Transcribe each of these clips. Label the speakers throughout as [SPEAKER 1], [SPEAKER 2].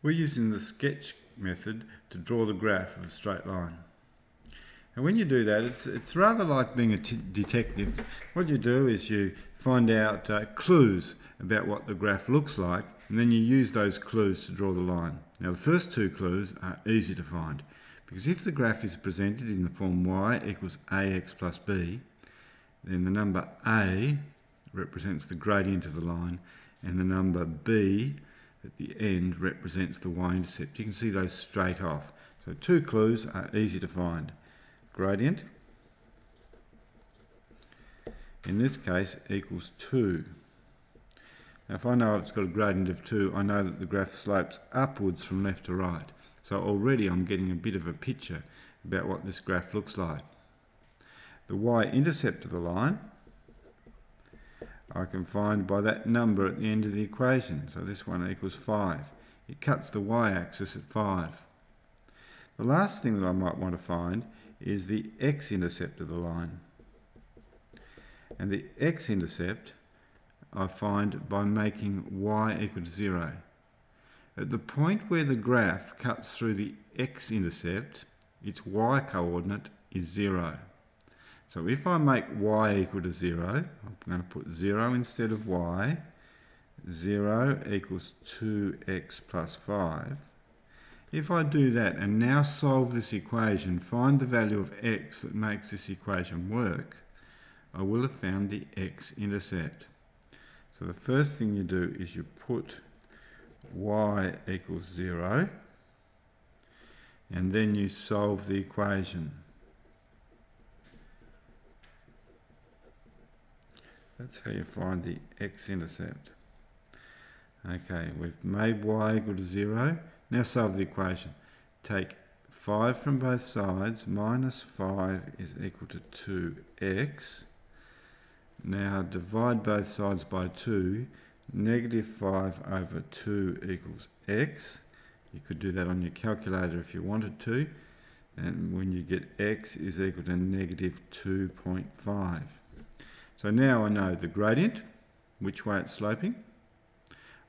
[SPEAKER 1] We're using the sketch method to draw the graph of a straight line. And when you do that, it's rather like being a detective. What you do is you find out clues about what the graph looks like, and then you use those clues to draw the line. Now the first two clues are easy to find, because if the graph is presented in the form y equals ax plus b, then the number a represents the gradient of the line, and the number b at the end represents the y-intercept. You can see those straight off. So two clues are easy to find. Gradient, in this case, equals 2. Now if I know it's got a gradient of 2, I know that the graph slopes upwards from left to right. So already I'm getting a bit of a picture about what this graph looks like. The y-intercept of the line I can find by that number at the end of the equation. So this one equals 5. It cuts the y-axis at 5. The last thing that I might want to find is the x-intercept of the line. And the x-intercept I find by making y equal to 0. At the point where the graph cuts through the x-intercept, its y-coordinate is 0. So if I make y equal to 0, I'm going to put 0 instead of y. 0 equals 2x plus 5. If I do that and now solve this equation, find the value of x that makes this equation work, I will have found the x-intercept. So the first thing you do is you put y equals 0, and then you solve the equation. That's how you find the x-intercept. Okay, we've made y equal to 0. Now solve the equation. Take 5 from both sides. Minus 5 is equal to 2x. Now divide both sides by 2. Negative 5 over 2 equals x. You could do that on your calculator if you wanted to. And when you get x is equal to negative 2.5. So now I know the gradient, which way it's sloping.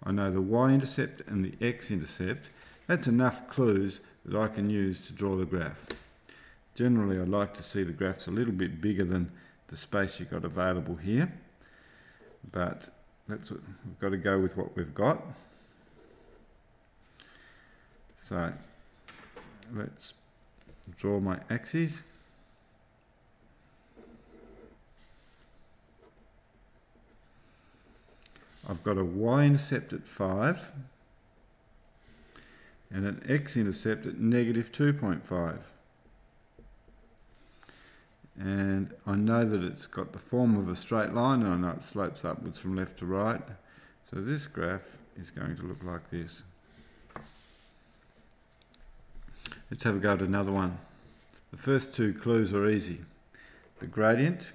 [SPEAKER 1] I know the y-intercept and the x-intercept. That's enough clues that I can use to draw the graph. Generally, I'd like to see the graphs a little bit bigger than the space you've got available here. But we've got to go with what we've got. So let's draw my axes. I've got a y-intercept at 5 and an x-intercept at negative 2.5. And I know that it's got the form of a straight line, and I know it slopes upwards from left to right. So this graph is going to look like this. Let's have a go at another one. The first two clues are easy. The gradient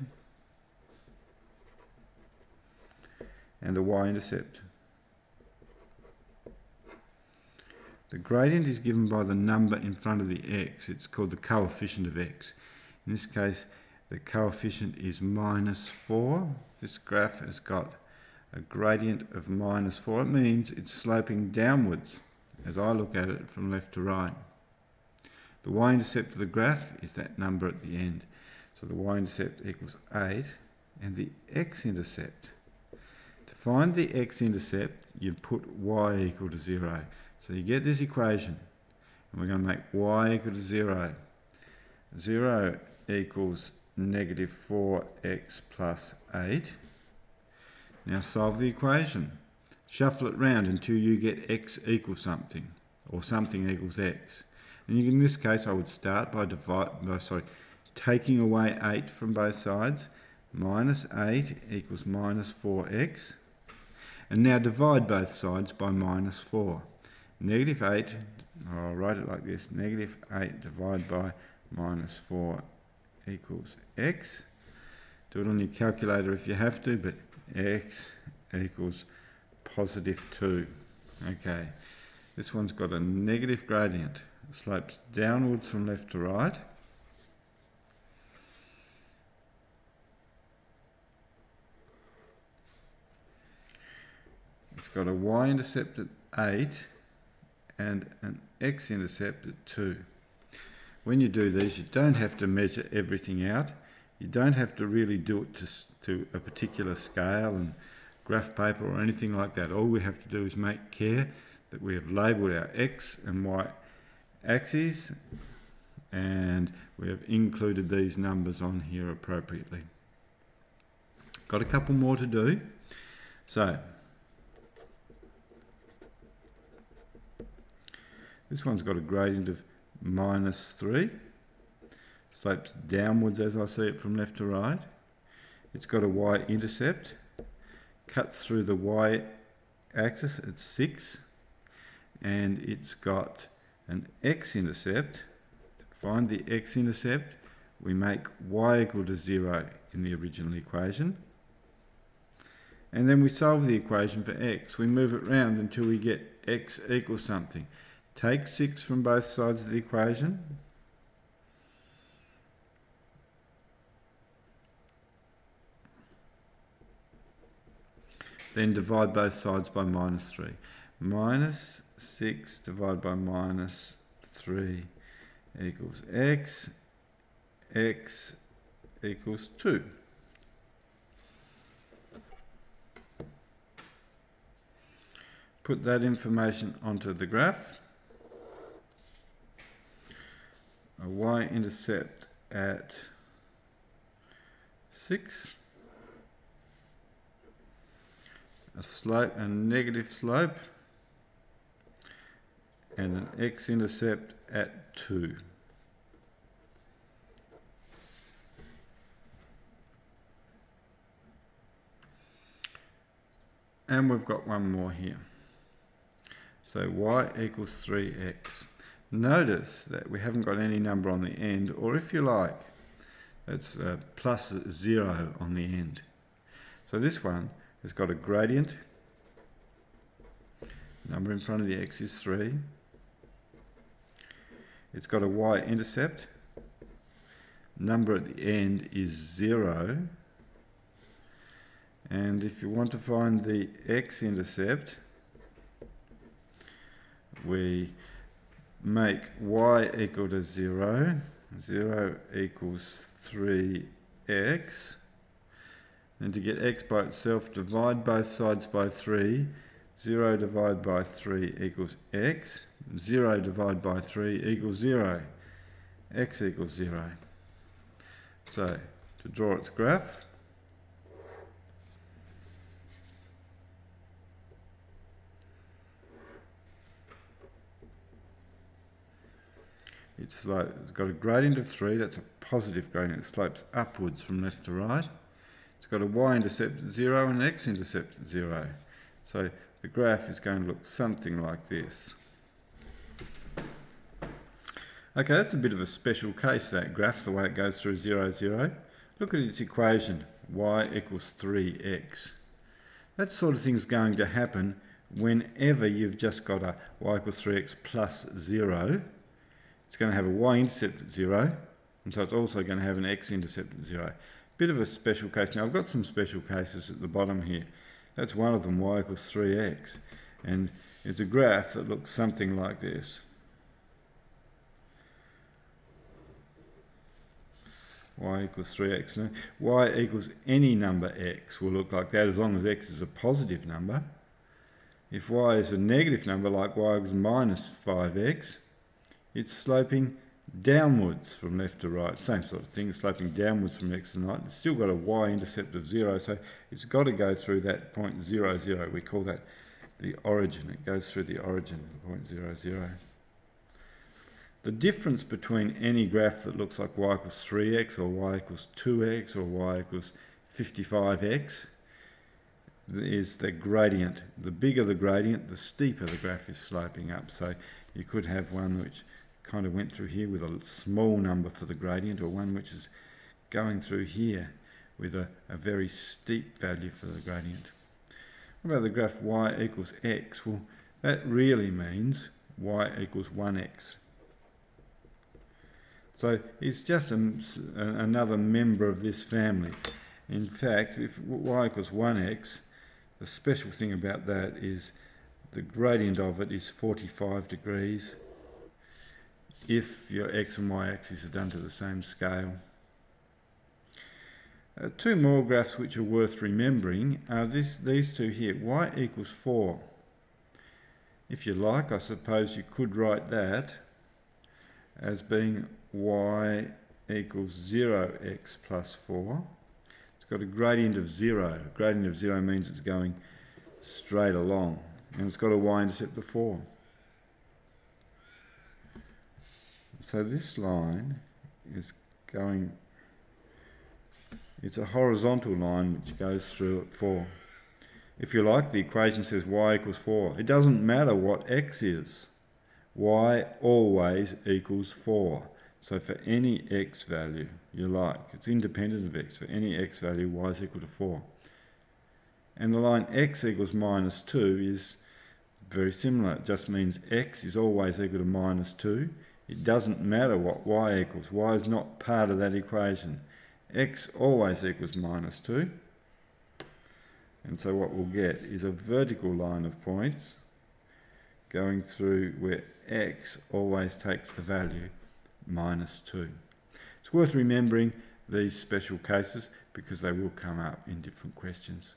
[SPEAKER 1] and the y-intercept. The gradient is given by the number in front of the x. It's called the coefficient of x. In this case, the coefficient is minus 4. This graph has got a gradient of minus 4. It means it's sloping downwards as I look at it from left to right. The y-intercept of the graph is that number at the end. So the y-intercept equals 8, and the x-intercept. To find the x-intercept, you put y equal to 0. So you get this equation, and we're going to make y equal to 0. 0 equals negative 4x plus 8. Now solve the equation. Shuffle it round until you get x equals something, or something equals x. And in this case, I would start by taking away 8 from both sides. Minus 8 equals minus 4x. And now divide both sides by minus 4. Negative 8, I'll write it like this, negative 8 divided by minus 4 equals x. Do it on your calculator if you have to, but x equals positive 2. Okay, this one's got a negative gradient. It slopes downwards from left to right. It's got a y-intercept at 8 and an x-intercept at 2. When you do these, you don't have to measure everything out. You don't have to really do it to a particular scale and graph paper or anything like that. All we have to do is make care that we have labelled our x and y axes, and we have included these numbers on here appropriately. Got a couple more to do. So this one's got a gradient of -3, slopes downwards as I see it from left to right. It's got a y-intercept, cuts through the y-axis at 6, and it's got an x-intercept. To find the x-intercept, we make y equal to 0 in the original equation, and then we solve the equation for x. We move it round until we get x equals something. Take 6 from both sides of the equation, then divide both sides by -3. -6 divided by -3 equals x. X equals 2. Put that information onto the graph. A y-intercept at 6, a slope, a negative slope, and an x-intercept at 2. And we've got one more here. So y equals 3x. Notice that we haven't got any number on the end, or if you like, it's +0 on the end. So this one has got a gradient. Number in front of the x is 3. It's got a y-intercept. Number at the end is 0. And if you want to find the x-intercept, we make y equal to 0. 0 equals 3x. And to get x by itself, divide both sides by 3. 0 divided by 3 equals x. 0 divided by 3 equals 0. X equals 0. So, to draw its graph, it's got a gradient of 3, that's a positive gradient, it slopes upwards from left to right. It's got a y-intercept at 0 and an x-intercept at 0. So the graph is going to look something like this. Okay, that's a bit of a special case, that graph, the way it goes through 0, 0. Look at its equation, y equals 3x. That sort of thing's going to happen whenever you've just got a y equals 3x plus 0. It's going to have a y-intercept at 0, and so it's also going to have an x-intercept at 0. Bit of a special case. Now I've got some special cases at the bottom here. That's one of them, y equals 3x. And it's a graph that looks something like this. Y equals 3x. Now, y equals any number x will look like that as long as x is a positive number. If y is a negative number, like y equals -5x, it's sloping downwards from left to right. Same sort of thing, it's sloping downwards from x to right. It's still got a y-intercept of 0, so it's got to go through that point 0, 0. We call that the origin. It goes through the origin, point 0, 0. The difference between any graph that looks like y equals 3x or y equals 2x or y equals 55x is the gradient. The bigger the gradient, the steeper the graph is sloping up. So you could have one which kind of went through here with a small number for the gradient, or one which is going through here with a very steep value for the gradient. What about the graph y equals x? Well, that really means y equals 1x. So it's just another member of this family. In fact, if y equals 1x, the special thing about that is the gradient of it is 45 degrees if your x and y axes are done to the same scale. Two more graphs which are worth remembering are these two here, y equals 4. If you like, I suppose you could write that as being y equals 0x plus 4. It's got a gradient of 0. A gradient of 0 means it's going straight along, and it's got a y-intercept of 4. So this line is going, it's a horizontal line which goes through at 4. If you like, the equation says y equals 4. It doesn't matter what x is. Y always equals 4. So for any x value you like, it's independent of x, for any x value y is equal to 4. And the line x equals minus 2 is very similar. It just means x is always equal to minus 2. It doesn't matter what y equals. Y is not part of that equation. X always equals minus 2. And so what we'll get is a vertical line of points going through where x always takes the value minus 2. It's worth remembering these special cases because they will come up in different questions.